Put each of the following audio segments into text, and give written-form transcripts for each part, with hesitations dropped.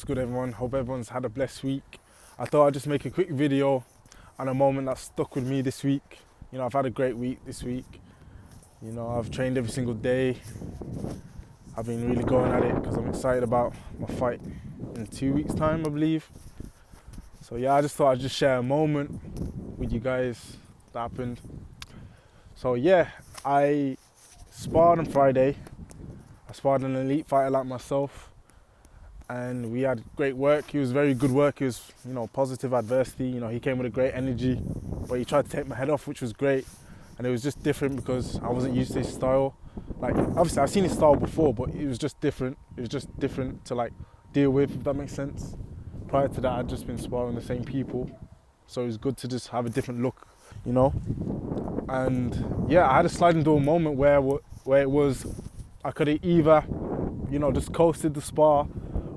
What's good, everyone? Hope everyone's had a blessed week. I thought I'd just make a quick video on a moment that stuck with me this week. You know, I've had a great week this week. You know, I've trained every single day. I've been really going at it because I'm excited about my fight in 2 weeks' time, I believe. So yeah, I just thought I'd just share a moment with you guys that happened. So yeah, I sparred on Friday. I sparred an elite fighter like myself, and we had great work. He was very good work. He was, you know, positive adversity. You know, he came with a great energy, but he tried to take my head off, which was great. And it was just different because I wasn't used to his style. Like, obviously I've seen his style before, but it was just different. It was just different to like deal with, if that makes sense. Prior to that, I'd just been sparring the same people. So it was good to just have a different look, you know? And yeah, I had a sliding door moment where it was, I could have either, you know, just coasted the spar,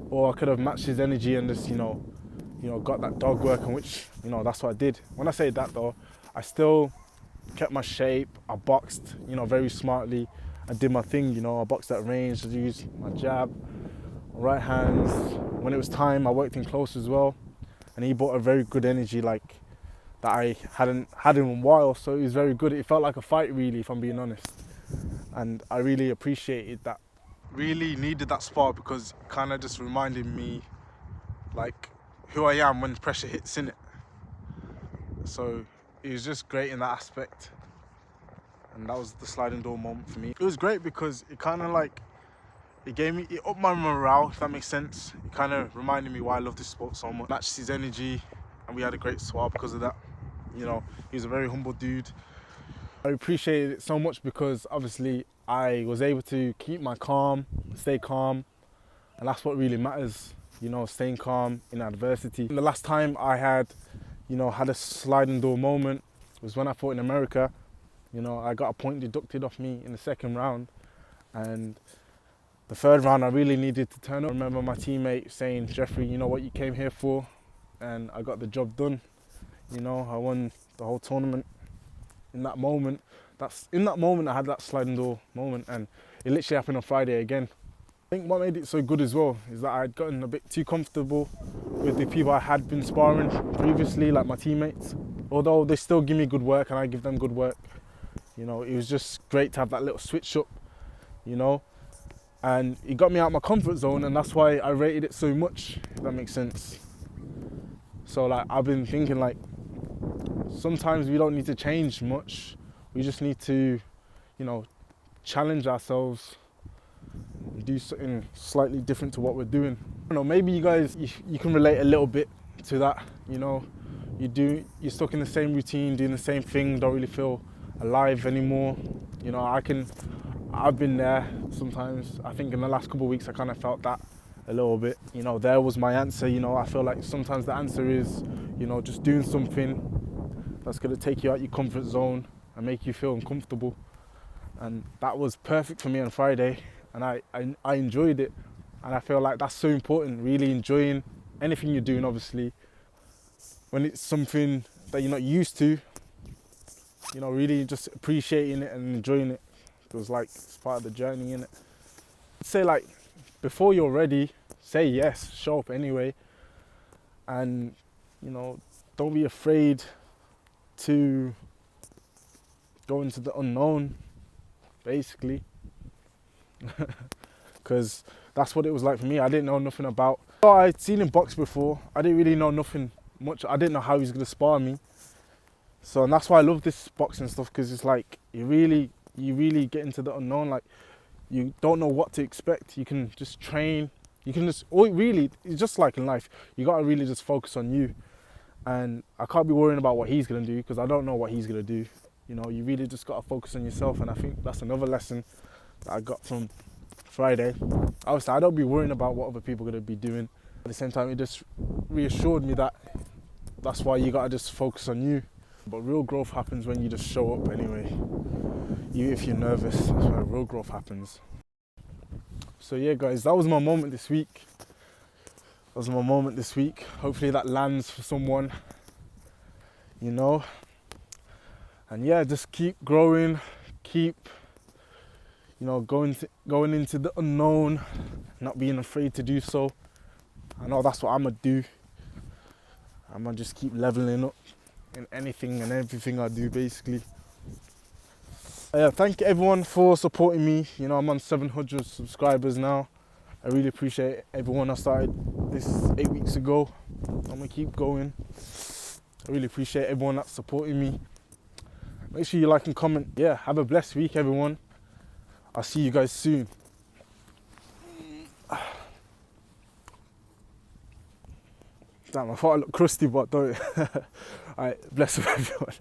or I could have matched his energy and just, you know, got that dog working, which, you know, that's what I did. When I say that though, I still kept my shape. I boxed, you know, very smartly. I did my thing, you know, I boxed at range. I used my jab, right hands. When it was time, I worked in close as well. And he brought a very good energy, like, that I hadn't had in a while. So it was very good. It felt like a fight, really, if I'm being honest. And I really appreciated that. Really needed that spar because it kind of just reminded me like who I am when pressure hits, in it. So it was just great in that aspect, and that was the sliding door moment for me. It was great because it kind of like it upped my morale, if that makes sense. It kind of reminded me why I love this sport so much. Matched his energy, and we had a great swap because of that. You know, he was a very humble dude. I appreciated it so much because obviously I was able to keep my calm, stay calm, and that's what really matters, you know, staying calm in adversity. The last time I had, you know, had a sliding door moment was when I fought in America. You know, I got a point deducted off me in the second round, and the third round I really needed to turn up. I remember my teammate saying, "Jeffrey, you know what you came here for," and I got the job done. You know, I won the whole tournament. In that moment, I had that sliding door moment, and it literally happened on Friday again. I think what made it so good as well is that I had gotten a bit too comfortable with the people I had been sparring previously, like my teammates. Although they still give me good work and I give them good work, you know, it was just great to have that little switch up, you know. And it got me out of my comfort zone, and that's why I rated it so much, if that makes sense. So like, I've been thinking like, sometimes we don't need to change much. We just need to, you know, challenge ourselves, do something slightly different to what we're doing. I don't know, maybe you guys, you can relate a little bit to that, you know. You're stuck in the same routine, doing the same thing, don't really feel alive anymore. You know, I've been there sometimes. I think in the last couple of weeks I kind of felt that a little bit. You know, there was my answer. You know, I feel like sometimes the answer is, you know, just doing something that's going to take you out your comfort zone and make you feel uncomfortable. And that was perfect for me on Friday, and I enjoyed it. And I feel like that's so important, really enjoying anything you're doing, obviously. When it's something that you're not used to, you know, really just appreciating it and enjoying it. It was like, it's part of the journey, innit? Say like, before you're ready, say yes, show up anyway. And, you know, don't be afraid to go into the unknown, basically. Because that's what it was like for me. I didn't know nothing about. I'd seen him box before. I didn't really know nothing much. I didn't know how he was going to spar me. So, and that's why I love this boxing stuff, because it's like, you really get into the unknown. Like, you don't know what to expect. You can just train. You can just, or really, it's just like in life. You got to really just focus on you. And I can't be worrying about what he's going to do, because I don't know what he's going to do. You know, you really just got to focus on yourself. And I think that's another lesson that I got from Friday. Obviously, I don't be worrying about what other people are going to be doing. At the same time, it just reassured me that that's why you got to just focus on you. But real growth happens when you just show up anyway. Even if you're nervous, that's where real growth happens. So yeah, guys, that was my moment this week. Hopefully that lands for someone, you know. And yeah, just keep growing, keep, you know, going into the unknown, not being afraid to do so. I know that's what I'm gonna do. I'm gonna just keep leveling up in anything and everything I do, basically. Thank you everyone for supporting me. You know, I'm on 700 subscribers now. I really appreciate everyone. I started this 8 weeks ago. I'm gonna keep going. I really appreciate everyone that's supporting me. Make sure you like and comment. Yeah, have a blessed week, everyone. I'll see you guys soon. Damn, I thought I looked crusty, but don't. Alright, bless up everyone.